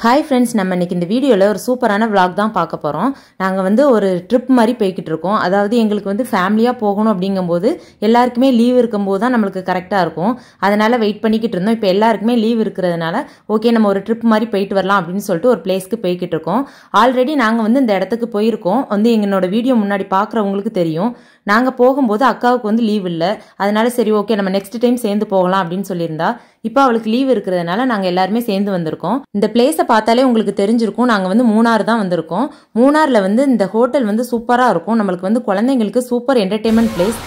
Hi friends, நம்ம இன்னைக்கு இந்த வீடியோல ஒரு சூப்பரான vlog தான் பார்க்க போறோம். நாங்க வந்து ஒரு ட்ரிப் மாதிரி போயிட்டு இருக்கோம். அதாவது எங்களுக்கு வந்து ஃபேமிலியா போகணும் அப்படிங்கும்போது எல்லாருக்குமே லீவ் இருக்கும்போது தான் நமக்கு கரெக்ட்டா இருக்கும். அதனால வெயிட் பண்ணிக்கிட்டு இருந்தோம். இப்போ எல்லாருக்குமே லீவ் இருக்குறதுனால ஓகே நம்ம ஒரு ட்ரிப் மாதிரி போயிட்டு வரலாம் அப்படினு சொல்லிட்டு ஒரு பிளேஸ்க்கு போயிட்டு இருக்கோம். ஆல்ரெடி நாங்க வந்து இந்த இடத்துக்கு போயிருக்கோம். வந்து என்னோட வீடியோ முன்னாடி பார்க்கறவங்களுக்கு தெரியும். நாங்க போகும்போது அக்காவுக்கு வந்து லீவ் இல்ல. அதனால சரி ஓகே நம்ம நெக்ஸ்ட் டைம் சேர்ந்து போகலாம் அப்படினு சொல்லிருந்தா. இப்போ அவளுக்கு லீவ் இருக்குறதுனால நாங்க எல்லாரும் சேர்ந்து வந்திருக்கோம். இந்த பிளேஸை பார்த்தாலே உங்களுக்கு தெரிஞ்சிருக்கும். நாங்க வந்து மூணார் தான் வந்திருக்கோம். மூணார்ல வந்து இந்த ஹோட்டல் வந்து சூப்பரா இருக்கும். நமக்கு வந்து குழந்தைகளுக்கு சூப்பர் என்டர்டெயின்மெண்ட் பிளேஸ்.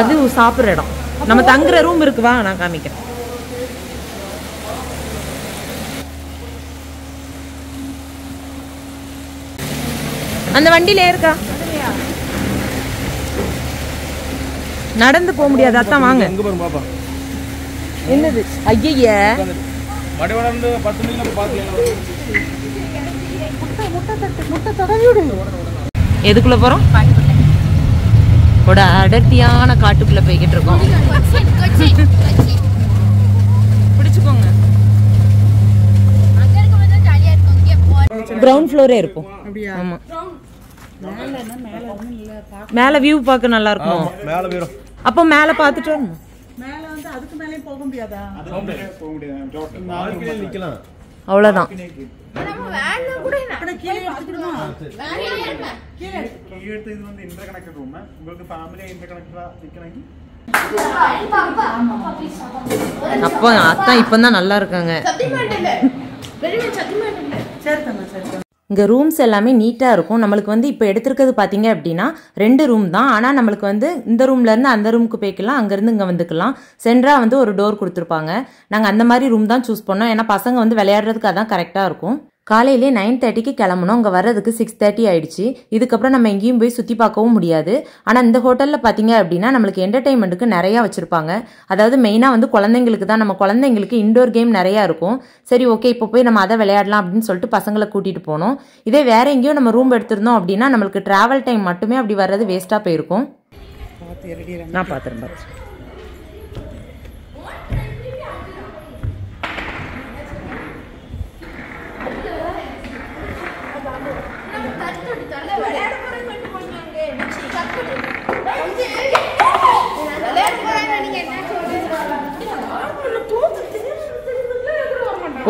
அது சாப்பிடுற இடம். நம்ம தங்குற ரூம் இருக்கு வா நான் காமிக்கிறேன். அந்த வண்டியில இருக்கா நடந்து போக முடியாது. அதான் வாங்க. என்னது ஐயா எதுக்குள்ள போறோம்? அடர்த்தியான காட்டுக்குள்ள போய்கிட்டு இருக்கோம். பிடிச்சுக்கோங்க. கிரவுண்ட் ஃப்ளோரே இருக்கும். ஆமா மேல வியூ பார்க்க நல்லா இருக்கும். அப்போ மேல பார்த்துட்டு வரணும். மேல வந்து அதுக்கு மேலே போக முடியாதா? போக முடியாது. நிக்கலாம். அவ்வளவுதான். நம்ம வேன் கூட அப்படி கீழே எடுத்துடுமா? கீழே எடுத்து இது வந்து இன்டர்கனெக்டட் ரூம். உங்களுக்கு ஃபேமிலி இன்டர்கனெக்டடா நிக்கறாங்க. அப்ப அதான் இப்பதான் நல்லா இருக்காங்க. இங்க ரூம்ஸ் எல்லாமே நீட்டா இருக்கும். நம்மளுக்கு வந்து இப்போ எடுத்துக்கிறது பாத்தீங்க அப்படின்னா 2 ரூம் தான். ஆனா நம்மளுக்கு வந்து இந்த ரூம்ல இருந்து அந்த ரூமுக்கு போய்க்கலாம், அங்க இருந்து இங்க வந்துக்கலாம். சென்ட்ரா வந்து ஒரு டோர் கொடுத்துருப்பாங்க. நாங்க அந்த மாதிரி ரூம் தான் சூஸ் பண்ணோம். ஏன்னா பசங்க வந்து விளையாடுறதுக்கு அதான் கரெக்டா இருக்கும். காலையிலே 9:30க்கு கிளம்பணும். அங்கே வர்றதுக்கு 6:30 ஆயிடுச்சு. இதுக்கப்புறம் நம்ம எங்கேயும் போய் சுற்றி பார்க்கவும் முடியாது. ஆனால் இந்த ஹோட்டலில் பார்த்தீங்க அப்படின்னா நம்மளுக்கு என்டர்டெயின்மெண்ட்டுக்கு நிறையா வச்சுருப்பாங்க. அதாவது மெயினாக வந்து குழந்தைங்களுக்கு தான். நம்ம குழந்தைங்களுக்கு இண்டோர் கேம் நிறையா இருக்கும். சரி ஓகே இப்போ போய் நம்ம அதை விளையாடலாம் அப்படின்னு சொல்லிட்டு பசங்களை கூட்டிகிட்டு போனோம். இதே வேற எங்கேயும் நம்ம ரூம் எடுத்திருந்தோம் அப்படின்னா நம்மளுக்கு டிராவல் டைம் மட்டுமே அப்படி வர்றது வேஸ்ட்டாக போயிருக்கும். நான் பார்த்துறேன்.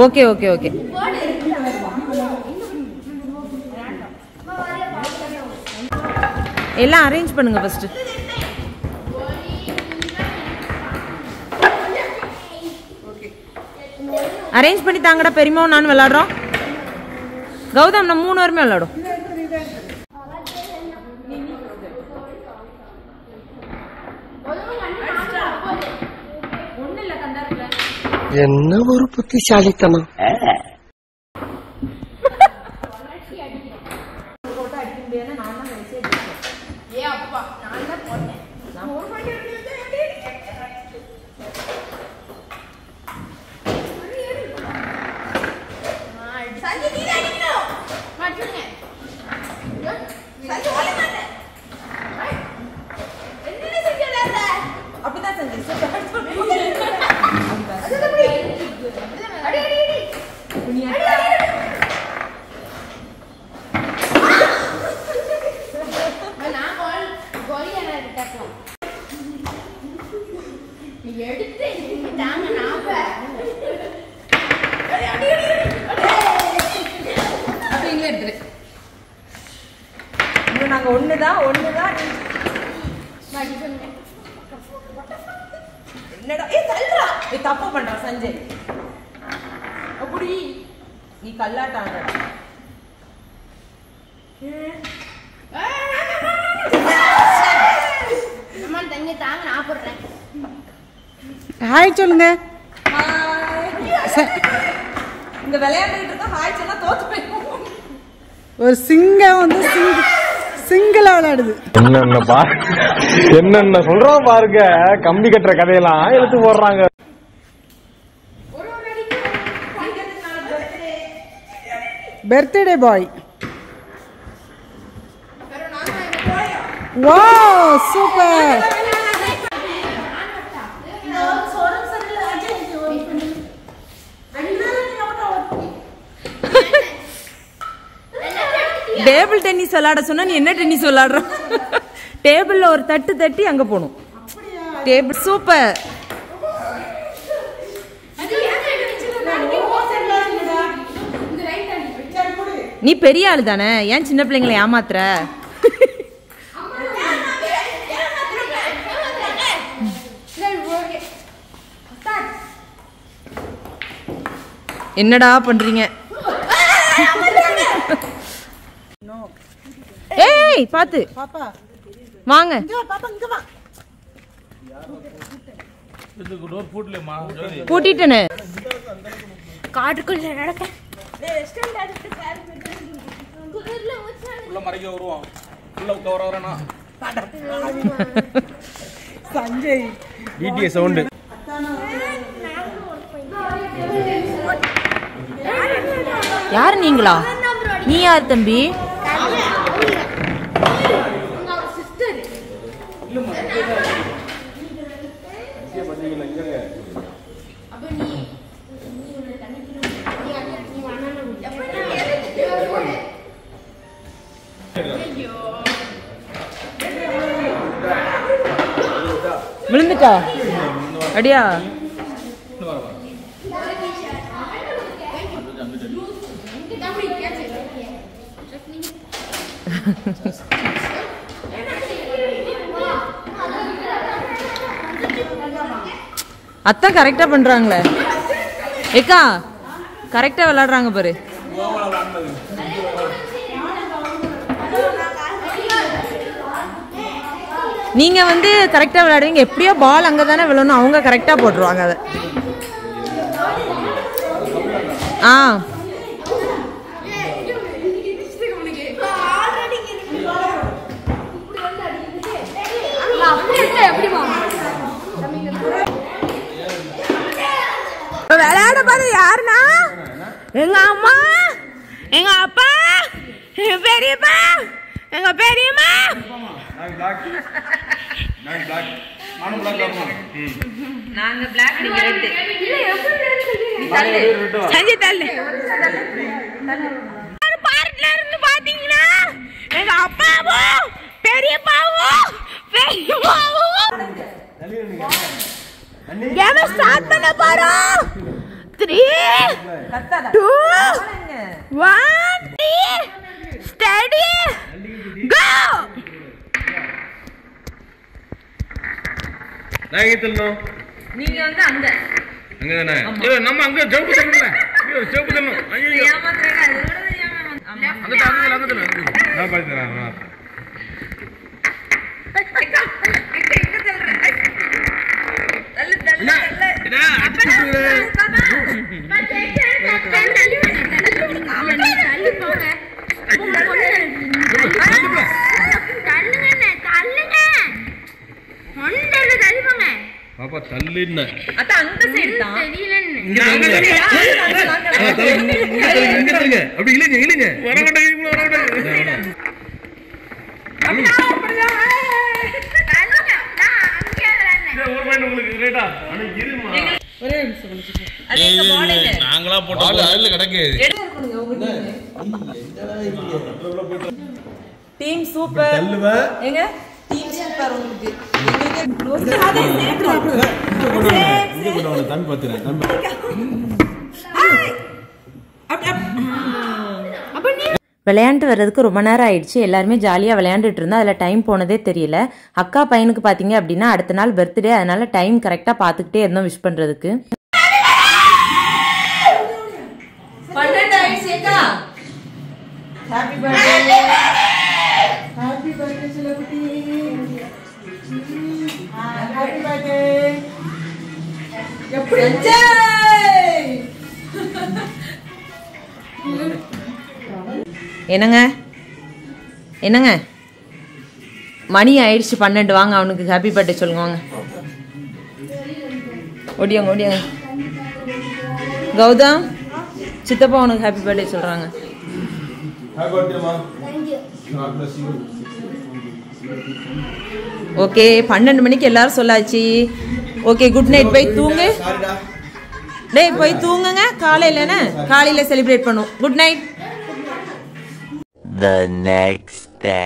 ஓகே ஓகே ஓகே எல்லாம் அரேஞ்ச் பண்ணுங்க ஃபர்ஸ்ட். அரேஞ்ச் பண்ணி தாங்கடா. பெரியமாவும் நானும் விளையாடுறோம். கௌதம் நம்ம 3 பேருமே விளையாடும். என்ன ஒரு புத்திசாலித்தனம். நாங்க ஒண்ணுதான் என்னடா தல்றா தப்பு பண்ற சஞ்சய். அப்படி நீ கல்லாட்டாங்க. ஹாய் சொல்லுங்க. இந்த விளையாண்டுட்டு இருக்க ஹாய் சொன்னா தோத்து போயிடும். ஒரு சிங்கம் வந்து சிங்கிளா விளையாடுது. என்னென்ன சொல்றோம் பாருங்க. கம்பி கட்டுற கதையெல்லாம் எடுத்து போடுறாங்க. Birthday boy. Wow super. Table tennis விளையாட சொன்னா நீ என்ன டென்னிஸ் விளையாடுற? டேபிள்ல ஒரு தட்டு தட்டி அங்க போகணும். Table super. நீ பெரிய ஆளு தானே, ஏன் சின்ன பிள்ளைங்களை ஏமாத்துற? என்னடா பண்றீங்க? ஏய் பாத்து பாப்பா வாங்க. பாப்பா இங்க வா. பூட்டிட்டேனே. காட்டுக்குள்ள நடக்க சஞ்சய் டிடிஏ சவுண்ட். யார் நீங்களா? நீ யார் தம்பி? விழுந்துட்டா அடியா? அத்தான் கரெக்டா பண்றாங்களே. ஏக்கா கரெக்டா விளையாடுறாங்க பாரு. நீங்க வந்து கரெக்டா விளையாடுவீங்க. எப்படியோ பால் அங்கதானே விழணும், அவங்க கரெக்டா போட்டுருவாங்க அதை. ஆ விளையாட பாரு. யாருன்னா எங்க அம்மா, எங்க அப்பா, எங்க பெரியப்பா, எங்க பெரியம்மா. நாங்க பிளாக், நீங்க ரெட். சஞ்சய் தள்ளு. பார்ட்ல இருந்து பாத்தீங்கன்னா எங்க அப்பாவும் பெரியப்பாவும் பெரியம்மாவும் கேம் ஸ்டார்ட் பண்ண போறோம். 3 2 1 ஸ்டடி கோ. நான் எங்க தள்ளணும்? நீங்க வந்து அங்க அங்க தானே. ஏய் நம்ம அங்க ஜவுப்பு தள்ளணும். ஐயோ ஜவுப்பு தள்ளணும். ஐயோ ஏமாத்துறீங்க. அது விட தெரியாம அங்க தள்ளு. நான் பாத்து தரேன். பாப்பா தள்ளுன்னு அத அந்த சைடு தான் இங்க தள்ளுங்க. அப்படி இல்லங்க வர மாட்டேங்க. நாங்களா போட்டோம். அதுல கிடக்கு. Team super. எங்க டீம் சூப்பர். உங்களுக்கு விளையாண்டு வர்றதுக்கு ரொம்ப நேரம் ஆயிடுச்சு. எல்லாருமே ஜாலியாக விளையாண்டுட்டு இருந்தோம். அதில் டைம் போனதே தெரியல. அக்கா பையனுக்கு பார்த்தீங்க அப்படின்னா அடுத்த நாள் பர்த்டே, அதனால டைம் கரெக்டாக பார்த்துக்கிட்டே இருந்தோம் விஷ் பண்ணுறதுக்கு. என்னங்க என்னங்க மணி ஆயிடுச்சு 12. வாங்க அவனுக்கு ஹாப்பி பர்த்டே சொல்லுங்க. வாங்க ஓடியாங்க ஓடியாங்க. கௌதம் சித்தப்பா உனக்கு ஹாப்பி பர்த்டே சொல்றாங்க. ஓகே 12 மணிக்கு எல்லாரும் சொல்லாச்சு. ஓகே குட் நைட், போய் தூங்கு. டேய் போய் தூங்குங்க, காலையில செலிப்ரேட் பண்ணுவோம். Good night. The next day.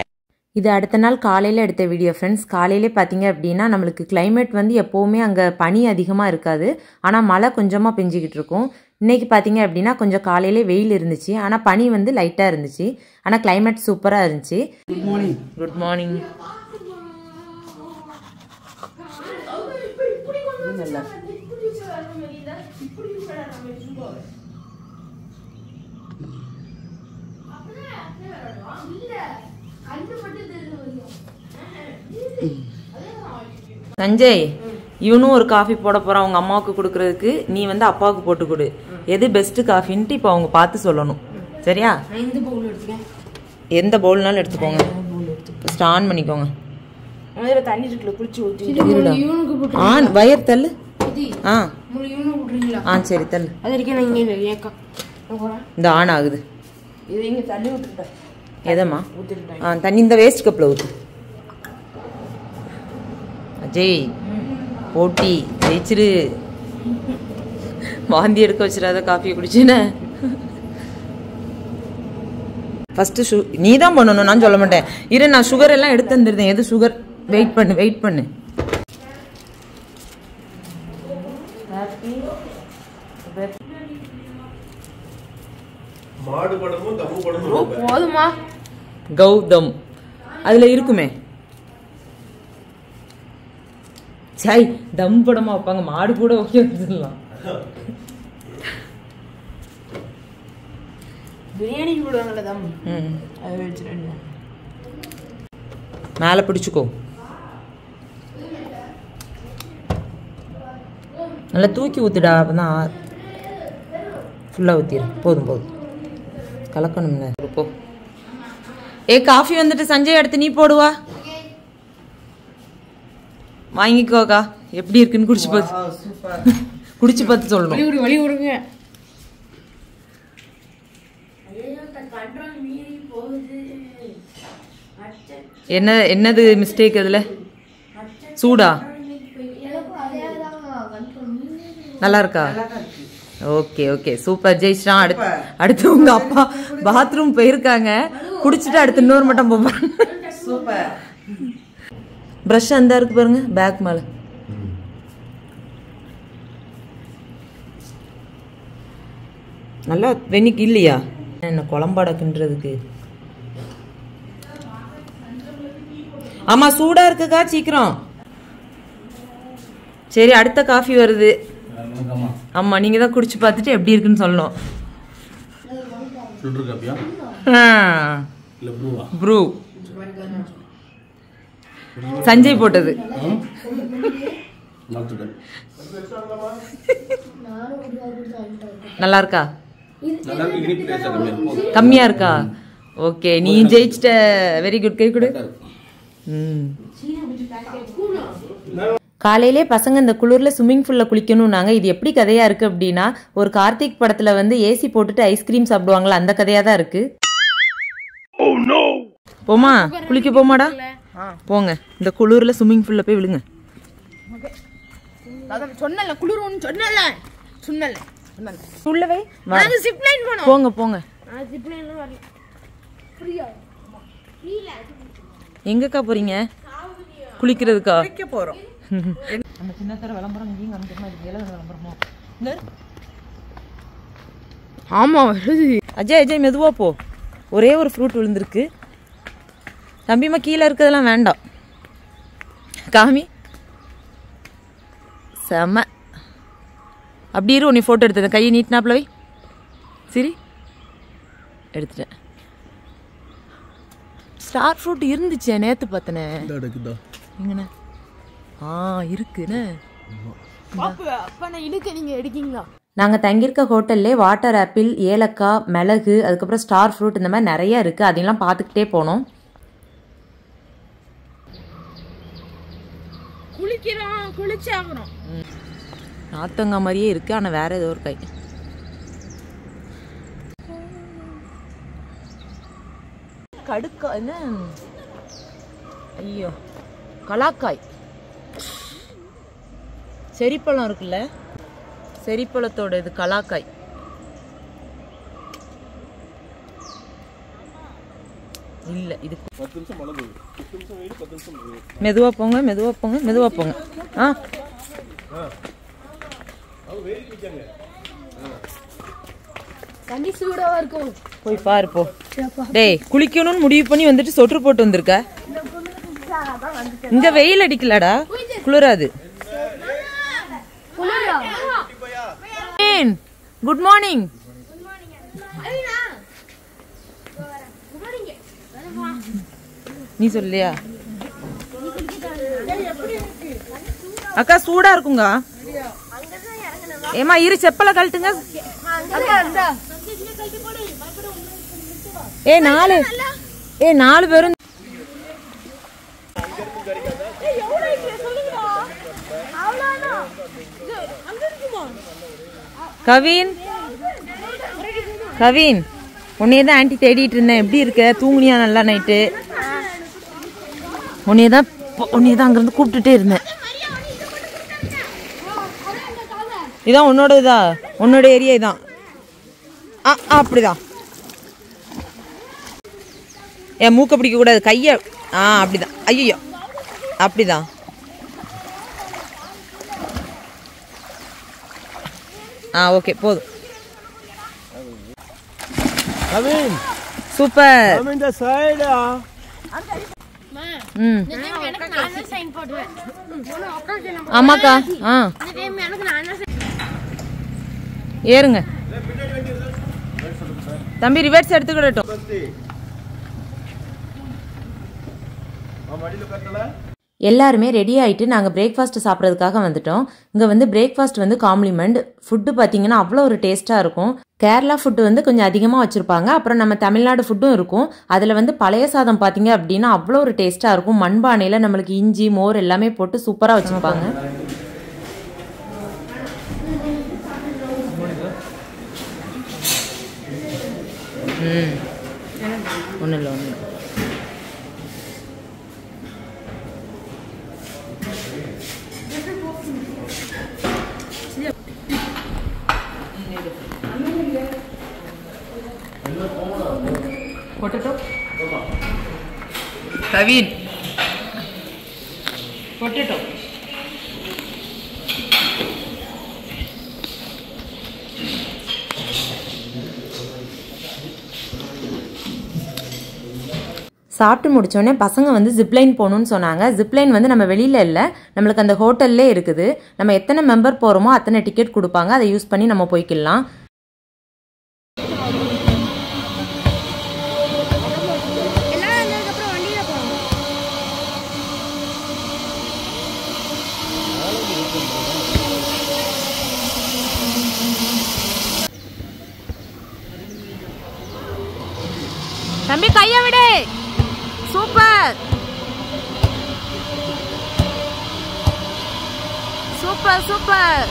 இது அடுத்த நாள் காலையில் எடுத்த வீடியோ ஃப்ரெண்ட்ஸ். காலையிலே பார்த்தீங்க அப்படின்னா நம்மளுக்கு கிளைமேட் வந்து எப்போவுமே அங்கே பனி அதிகமாக இருக்காது, ஆனால் மழை கொஞ்சமாக பெஞ்சிக்கிட்டு இருக்கும். இன்றைக்கி பார்த்தீங்க அப்படின்னா கொஞ்சம் காலையிலே வெயில் இருந்துச்சு, ஆனால் பனி வந்து லைட்டாக இருந்துச்சு. ஆனால் கிளைமேட் சூப்பராக இருந்துச்சு. Good morning. Good morning. Sanjay, இவனும் ஒரு காஃபி போட போறான் உங்க அம்மாவுக்கு கொடுக்கறதுக்கு. நீ வந்து அப்பாவுக்கு போட்டு கொடு. எது பெஸ்ட் காஃபின்ட்டு இப்போ அவங்க பார்த்து சொல்லணும். சரியா? எந்த பவுல்னாலும் எடுத்துக்கோங்க. ஃபர்ஸ்ட் ஆன் பண்ணிக்கோங்க. ஆன் வயர் தள்ளு. ஆ சரி தள்ளு. இந்த ஆன் ஆகுது. எதம்மா? தண்ணி இந்த வேஸ்ட் கப்பில் ஊற்று. அஜய் போட்டி ஜெயிச்சிரு. வாந்தி எடுக்க வச்சிடாத காஃபியை குடிச்சுன்னு. ஃபர்ஸ்ட் நீ தான் பண்ணணும், நான் சொல்ல மாட்டேன். இரு, நான் சுகர் எல்லாம் எடுத்து வந்துருந்தேன். எது சுகர்? வெயிட் பண்ணு. கௌதம் அதுல இருக்குமே. சாய் தம் படமா வைப்பாங்க, மாடு கூட ஓகே வச்சிடலாம். பிரியாணி போடுவாங்கல்ல தம், அதை வச்சிருங்க. மேலே பிடிச்சிக்கோ. நல்லா தூக்கி ஊத்துடா, அப்பதான் ஃபுல்லாக ஊற்றிடு. போதும் கலக்கணும்ல. போ. காஃபி வந்துட்டு சஞ்சய் எடுத்து நீ போடுவா. வாங்கிக்கோக்கா. எப்படி இருக்குன்னு குடிச்சு பார்த்து சொல்லணும். வழி விடுங்க. என்னது மிஸ்டேக் அதுல? சூடா? நல்லா இருக்கா? ஓகே சூப்பர் ஜெயிச்சா. அடுத்து உங்க அப்பா பாத்ரூம் போயிருக்காங்க, குடிச்சிட்டு அடுத்து இன்னொரு மட்டும் போவாங்க. சூப்பர். பிரஷ் அந்த இருக்கு பாருங்க, பேக் மேல. நல்லா வெண்ணிக்கு இல்லையா என்ன குழம்பாடக்குன்றதுக்கு? ஆமா சூடா இருக்குக்கா, சீக்கிரம். சரி அடுத்த காஃபி வருது. ஆமா நீங்க தான் குடிச்சு பார்த்துட்டு எப்படி இருக்குன்னு சொல்லணும். ப்ரூ சஞ்சய் போட்டது. நல்லா இருக்கா? கம்மியா இருக்கா? ஓகே நீ ஜெயிச்சிட்ட. Very good. கை கொடு. காலையிலே பசங்க இந்த குளிரில் ஸ்விம்மிங் பூலில் குளிக்கணும்னாங்க. இது எப்படி கதையாக இருக்குது அப்படின்னா, ஒரு கார்த்திக் படத்தில் வந்து ஏசி போட்டுட்டு ஐஸ்கிரீம் சாப்பிடுவாங்களா, அந்த கதையாக தான் இருக்குது. போமா குளிக்க போமாடா? போங்க. இந்த குளிரில் ஸ்விம்மிங் பூலில் போய் விழுங்க. போங்க. எங்கக்கா போறீங்க? குளிக்கிறதுக்கா? போறோம். அந்த சின்னத்தர விளம்பரம் இங்கேயும் காமிக்கிறோமா? இது விளம்பரமோ? ஆமா அஜய் மெதுவா போ. ஒரே ஒரு ஃப்ரூட் விழுந்திருக்கு. தம்பிமா கீழே இருக்கிறதெல்லாம் வேண்டாம். காமி செம. அப்படி இரு, உன்னை ஃபோட்டோ எடுத்தது. கையை நீட்டினாப்புல வை. சரி எடுத்துட்டேன். ஸ்டார் ஃப்ரூட் இருந்துச்சு நேற்று பார்த்தனே. எங்கண்ணே? இருக்குண்ணே. நாங்கள் தங்கியிருக்க ஹோட்டல்லே வாட்டர் ஆப்பிள், ஏலக்காய், மிளகு, அதுக்கப்புறம் ஸ்டார் ஃப்ரூட் இந்த மாதிரி நிறைய இருக்குது. அதையெல்லாம் பார்த்துக்கிட்டே போனோம். நாத்தங்காய் மாதிரியே இருக்குது, ஆனால் வேற ஏதோ ஒரு காய். கடுக்கா என்ன ஐயோ கலாக்காய் செரிப்பழம் இருக்குல்ல செரிப்பழத்தோட இது கலாக்காய் இல்ல இது 10 நிமிஷம் மழை பெய்யுது 10 நிமிஷம் வெயில் 10 நிமிஷம் வெயில் மெதுவா போங்க மெதுவா போங்க அது வெயில் நிக்காங்க தண்ணி சூடாவா இருக்கும் போய் பாரு போ டேய் குளிக்கணும்னு முடிவு பண்ணி வந்துட்டு சொட்டர் போட்டு வந்திருக்க இங்க வெயில் அடிக்கலடா குளிராது குட் மார்னிங் நீ சொல்லியா அக்கா சூடா இருக்குங்க ஏமா இரு செப்பல கழட்டுங்க நாலு பேரும் கவின் உன்னையதான் ஆன்ட்டி தேடிட்டு இருந்தேன் எப்படி இருக்க தூங்குனியா நல்லா நைட்டு உன்னையதான் அங்கிருந்து கூப்பிட்டுட்டே இருந்தேன் இதான் உன்னோட ஏரியா இதான் அப்படிதான் என் மூக்க பிடிக்க கூடாது கைய அப்படிதான் ஐயோ அப்படிதான் ஓகே போதும் சூப்பர் ஆமாக்கா ஏறுங்க தம்பி ரிவர்ஸ் எடுத்துக்கிடட்டும் எல்லாருமே ரெடி ஆகிட்டு நாங்கள் பிரேக்ஃபாஸ்ட் சாப்பிட்றதுக்காக வந்துட்டோம். இங்கே வந்து பிரேக்ஃபாஸ்ட் வந்து காம்ப்ளிமெண்ட் ஃபுட்டு பார்த்தீங்கன்னா அவ்வளோ ஒரு டேஸ்ட்டாக இருக்கும். கேரளா ஃபுட்டு வந்து கொஞ்சம் அதிகமாக வச்சுருப்பாங்க. அப்புறம் நம்ம தமிழ்நாடு ஃபுட்டும் இருக்கும். அதில் வந்து பழைய சாதம் பார்த்தீங்க அப்படின்னா அவ்வளோ ஒரு டேஸ்ட்டாக இருக்கும். மண்பானையில் நம்மளுக்கு இஞ்சி மோர் எல்லாமே போட்டு சூப்பராக வச்சுருப்பாங்க. ஒன்றும் இல்லை ஒன்றும் இல்லை. Potato? Kavin. Potato. சாப்பிட்டு முடிச்சோடனே பசங்க வந்து ஜிப்லைன் போகணுன்னு சொன்னாங்க. ஜிப்லைன் வந்து நம்ம வெளியில் இல்லை, நம்மளுக்கு அந்த ஹோட்டல்லே இருக்குது. நம்ம எத்தனை மெம்பர் போகிறோமோ அத்தனை டிக்கெட் கொடுப்பாங்க. அதை யூஸ் பண்ணி நம்ம போய்க்கலாம். தம்பி கையை விடு. Super super super.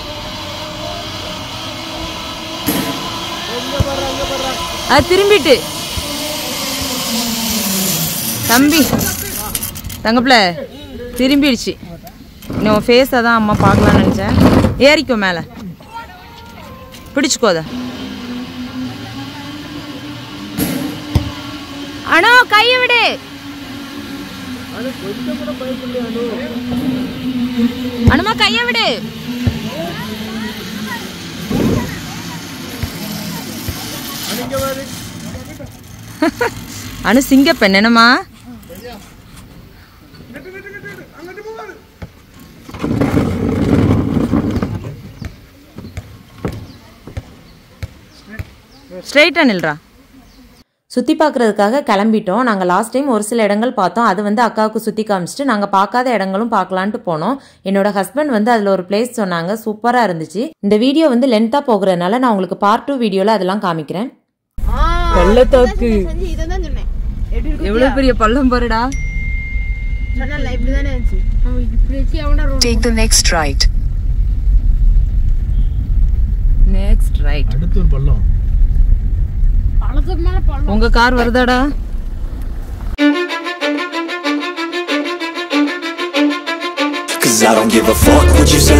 அது திரும்பிட்டு தம்பி தங்கப்பில திரும்பிடுச்சு. இன்னும் ஃபேஸை தான் அம்மா பார்க்கலான்னு நினச்சேன். ஏறிக்கோ மேலே, பிடிச்சிக்கோத. அண்ணா கையை விடு. அனுமா கையை விடு. அனு சிங்க பெண் என்னம்மா? ஸ்ட்ரெயிட்டா நில்றா. சுற்றி பார்க்குறதுக்காக கிளம்பிட்டோம். நாங்கள் லாஸ்ட் டைம் ஒரு சில இடங்கள் பார்த்தோம். அது வந்து அக்காவுக்கு சுற்றி காமிச்சிட்டு நாங்கள் பார்க்காத இடங்களும் பார்க்கலான்ட்டு போனோம். என்னோட ஹஸ்பண்ட் வந்து அதில் ஒரு பிளேஸ் சொன்னாங்க, சூப்பராக இருந்துச்சு. இந்த வீடியோ வந்து லென்த்தாக போகிறதுனால நான் உங்களுக்கு பார்ட் 2 வீடியோவில் அதெல்லாம் காமிக்கிறேன். பள்ளத்தாக்கு எவ்வளோ பெரிய பள்ளம் பாருடா. Take the next right. Next right. அடுத்து ஒரு பள்ளம். உங்க car வருதாடா? I don't give a fuck what you say.